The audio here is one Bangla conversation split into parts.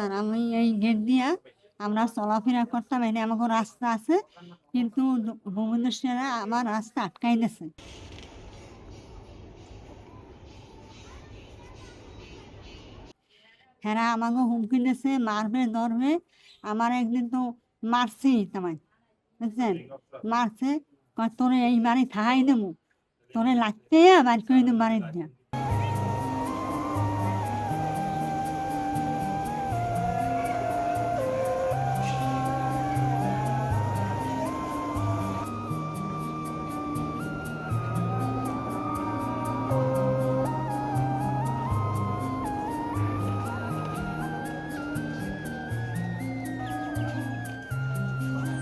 স্যার আমি এই গেট দিয়া আমরা চলাফেরা করতাম, এনে আমাকে রাস্তা আছে, কিন্তু ভূমিদস্যুরা সেনা আমার রাস্তা আটকাই দিয়েছে। হ্যাঁ, আমাকে হুমকি দিয়েছে, মারবে ধরবে। আমার একদিন তো মারছি তোমায়, বুঝছেন? মারছে, কয় তোরে এই বাড়ি থাকাই দেবো, তোরে লাগতে বাড়ি করে দেবো বাড়ির দিয়া।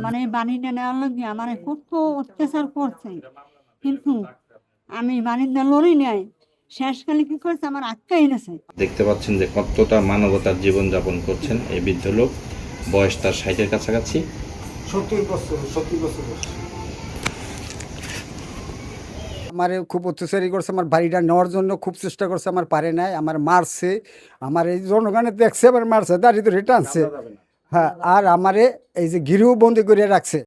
মানে বাড়িটা নেওয়ার লোক আমার কত অত্যাচার করছে, কিন্তু আমি বাড়িটা লড়ি নাই। শেষকালে কি করছে, আমার আটকাই এনেছে। দেখতে পাচ্ছেন যে কতটা মানবতার জীবনযাপন করছেন এই বৃদ্ধ লোক। বয়স তার 60-এর কাছাকাছি। 70 বছর আমার খুব অত্যাচারী করছে। আমার বাড়িটা নেওয়ার জন্য খুব চেষ্টা করছে, আমার পারে নাই, আমার মারছে। আমার এই জনগণে দেখছে, আমার মারছে, দাঁড়িয়ে তো রিটার্নছে। হ্যাঁ, আর আমারে এই যে গৃহ বন্দি করে রাখছে।